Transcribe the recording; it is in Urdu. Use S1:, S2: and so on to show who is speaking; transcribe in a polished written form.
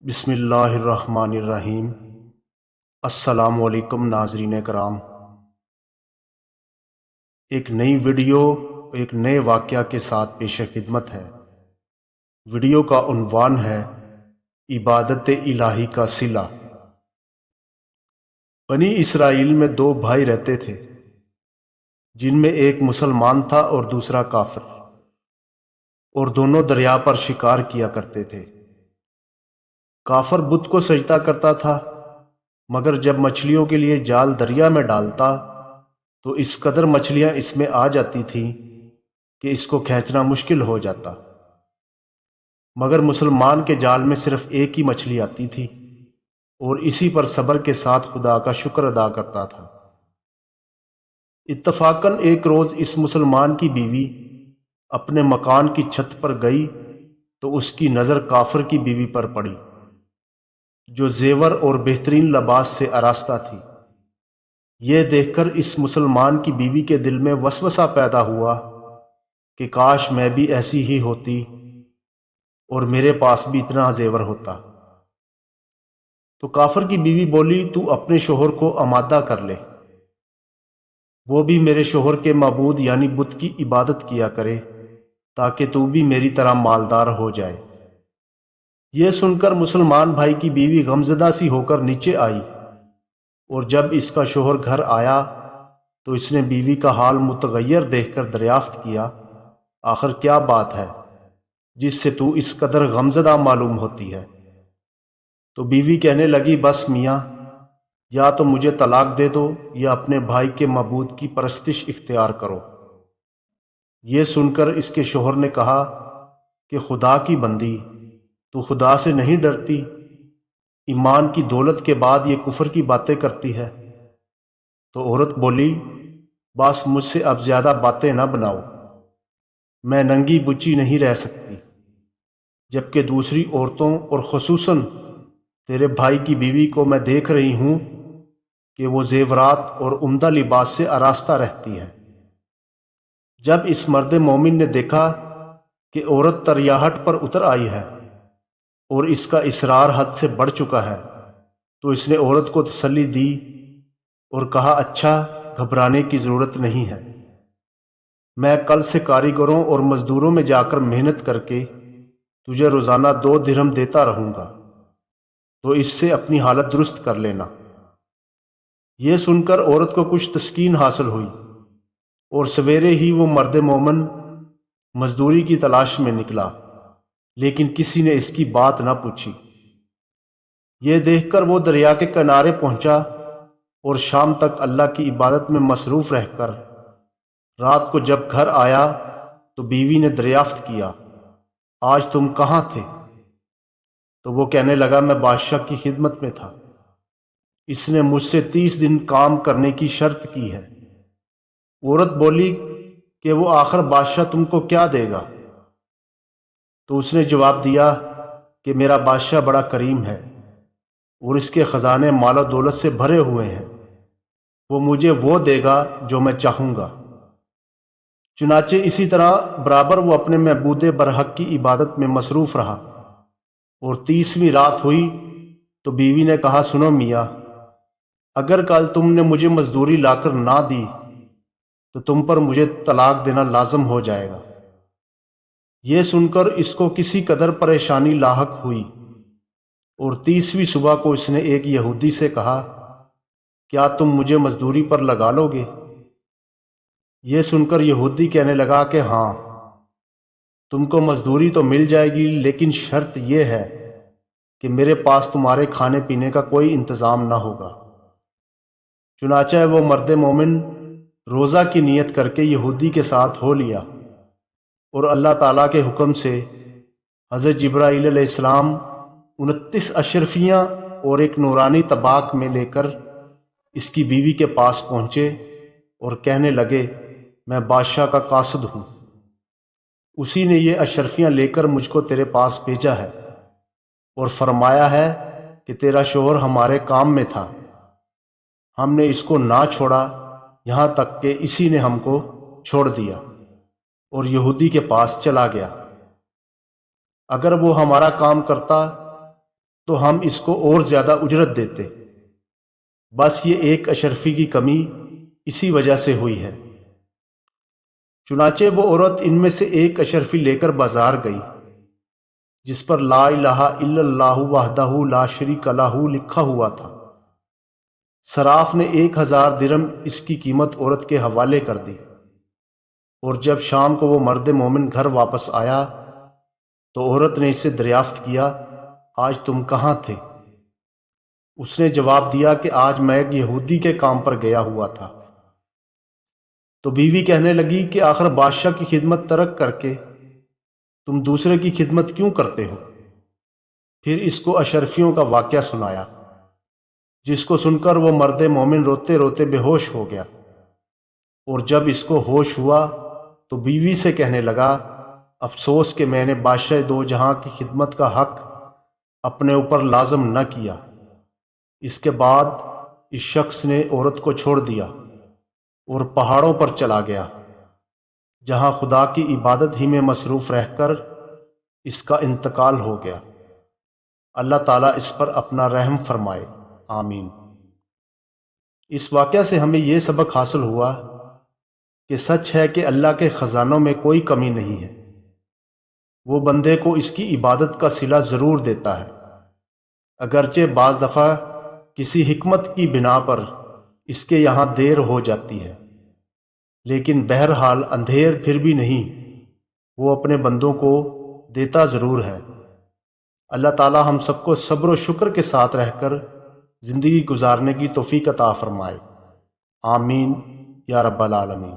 S1: بسم اللہ الرحمن الرحیم۔ السلام علیکم ناظرین کرام، ایک نئی ویڈیو ایک نئے واقعہ کے ساتھ پیش خدمت ہے۔ ویڈیو کا عنوان ہے عبادت الہی کا صلہ۔ بنی اسرائیل میں دو بھائی رہتے تھے، جن میں ایک مسلمان تھا اور دوسرا کافر، اور دونوں دریا پر شکار کیا کرتے تھے۔ کافر بت کو سجدہ کرتا تھا، مگر جب مچھلیوں کے لیے جال دریا میں ڈالتا تو اس قدر مچھلیاں اس میں آ جاتی تھیں کہ اس کو کھینچنا مشکل ہو جاتا، مگر مسلمان کے جال میں صرف ایک ہی مچھلی آتی تھی، اور اسی پر صبر کے ساتھ خدا کا شکر ادا کرتا تھا۔ اتفاقاً ایک روز اس مسلمان کی بیوی اپنے مکان کی چھت پر گئی تو اس کی نظر کافر کی بیوی پر پڑی، جو زیور اور بہترین لباس سے آراستہ تھی۔ یہ دیکھ کر اس مسلمان کی بیوی کے دل میں وسوسہ پیدا ہوا کہ کاش میں بھی ایسی ہی ہوتی اور میرے پاس بھی اتنا زیور ہوتا۔ تو کافر کی بیوی بولی، تو اپنے شوہر کو آمادہ کر لے، وہ بھی میرے شوہر کے معبود یعنی بت کی عبادت کیا کرے، تاکہ تو بھی میری طرح مالدار ہو جائے۔ یہ سن کر مسلمان بھائی کی بیوی غمزدہ سی ہو کر نیچے آئی، اور جب اس کا شوہر گھر آیا تو اس نے بیوی کا حال متغیر دیکھ کر دریافت کیا، آخر کیا بات ہے جس سے تو اس قدر غمزدہ معلوم ہوتی ہے؟ تو بیوی کہنے لگی، بس میاں، یا تو مجھے طلاق دے دو یا اپنے بھائی کے معبود کی پرستش اختیار کرو۔ یہ سن کر اس کے شوہر نے کہا کہ خدا کی بندی، تو خدا سے نہیں ڈرتی؟ ایمان کی دولت کے بعد یہ کفر کی باتیں کرتی ہے۔ تو عورت بولی، بس مجھ سے اب زیادہ باتیں نہ بناؤ، میں ننگی بچی نہیں رہ سکتی، جبکہ دوسری عورتوں اور خصوصاً تیرے بھائی کی بیوی کو میں دیکھ رہی ہوں کہ وہ زیورات اور عمدہ لباس سے آراستہ رہتی ہے۔ جب اس مرد مومن نے دیکھا کہ عورت تریاحٹ پر اتر آئی ہے اور اس کا اصرار حد سے بڑھ چکا ہے، تو اس نے عورت کو تسلی دی اور کہا، اچھا، گھبرانے کی ضرورت نہیں ہے، میں کل سے کاریگروں اور مزدوروں میں جا کر محنت کر کے تجھے روزانہ 2 درہم دیتا رہوں گا، تو اس سے اپنی حالت درست کر لینا۔ یہ سن کر عورت کو کچھ تسکین حاصل ہوئی، اور سویرے ہی وہ مرد مومن مزدوری کی تلاش میں نکلا، لیکن کسی نے اس کی بات نہ پوچھی۔ یہ دیکھ کر وہ دریا کے کنارے پہنچا اور شام تک اللہ کی عبادت میں مصروف رہ کر رات کو جب گھر آیا تو بیوی نے دریافت کیا، آج تم کہاں تھے؟ تو وہ کہنے لگا، میں بادشاہ کی خدمت میں تھا، اس نے مجھ سے 30 دن کام کرنے کی شرط کی ہے۔ عورت بولی کہ وہ آخر بادشاہ تم کو کیا دے گا؟ تو اس نے جواب دیا کہ میرا بادشاہ بڑا کریم ہے اور اس کے خزانے مال و دولت سے بھرے ہوئے ہیں، وہ مجھے وہ دے گا جو میں چاہوں گا۔ چنانچہ اسی طرح برابر وہ اپنے معبود برحق کی عبادت میں مصروف رہا، اور 30ویں رات ہوئی تو بیوی نے کہا، سنو میاں، اگر کل تم نے مجھے مزدوری لا کر نہ دی تو تم پر مجھے طلاق دینا لازم ہو جائے گا۔ یہ سن کر اس کو کسی قدر پریشانی لاحق ہوئی، اور 30ویں صبح کو اس نے ایک یہودی سے کہا، کیا تم مجھے مزدوری پر لگا لو گے؟ یہ سن کر یہودی کہنے لگا کہ ہاں، تم کو مزدوری تو مل جائے گی، لیکن شرط یہ ہے کہ میرے پاس تمہارے کھانے پینے کا کوئی انتظام نہ ہوگا۔ چنانچہ وہ مرد مومن روزہ کی نیت کر کے یہودی کے ساتھ ہو لیا، اور اللہ تعالیٰ کے حکم سے حضرت جبرائیل علیہ السلام 29 اشرفیاں اور ایک نورانی طباق میں لے کر اس کی بیوی کے پاس پہنچے اور کہنے لگے، میں بادشاہ کا قاصد ہوں، اسی نے یہ اشرفیاں لے کر مجھ کو تیرے پاس بھیجا ہے، اور فرمایا ہے کہ تیرا شوہر ہمارے کام میں تھا، ہم نے اس کو نہ چھوڑا یہاں تک کہ اسی نے ہم کو چھوڑ دیا اور یہودی کے پاس چلا گیا۔ اگر وہ ہمارا کام کرتا تو ہم اس کو اور زیادہ اجرت دیتے، بس یہ ایک اشرفی کی کمی اسی وجہ سے ہوئی ہے۔ چنانچہ وہ عورت ان میں سے ایک اشرفی لے کر بازار گئی جس پر لا الہ الا اللہ وحدہ لا شریک لہ لکھا ہوا تھا۔ صراف نے 1000 درم اس کی قیمت عورت کے حوالے کر دی، اور جب شام کو وہ مرد مومن گھر واپس آیا تو عورت نے اس سے دریافت کیا، آج تم کہاں تھے؟ اس نے جواب دیا کہ آج میں ایک یہودی کے کام پر گیا ہوا تھا۔ تو بیوی کہنے لگی کہ آخر بادشاہ کی خدمت ترک کر کے تم دوسرے کی خدمت کیوں کرتے ہو؟ پھر اس کو اشرفیوں کا واقعہ سنایا، جس کو سن کر وہ مرد مومن روتے روتے بے ہوش ہو گیا، اور جب اس کو ہوش ہوا تو بیوی سے کہنے لگا، افسوس کہ میں نے بادشاہ دو جہاں کی خدمت کا حق اپنے اوپر لازم نہ کیا۔ اس کے بعد اس شخص نے عورت کو چھوڑ دیا اور پہاڑوں پر چلا گیا، جہاں خدا کی عبادت ہی میں مصروف رہ کر اس کا انتقال ہو گیا۔ اللہ تعالیٰ اس پر اپنا رحم فرمائے، آمین۔ اس واقعہ سے ہمیں یہ سبق حاصل ہوا کہ سچ ہے کہ اللہ کے خزانوں میں کوئی کمی نہیں ہے، وہ بندے کو اس کی عبادت کا صلہ ضرور دیتا ہے، اگرچہ بعض دفعہ کسی حکمت کی بنا پر اس کے یہاں دیر ہو جاتی ہے، لیکن بہرحال اندھیر پھر بھی نہیں، وہ اپنے بندوں کو دیتا ضرور ہے۔ اللہ تعالی ہم سب کو صبر و شکر کے ساتھ رہ کر زندگی گزارنے کی توفیق عطا فرمائے، آمین یا رب العالمین۔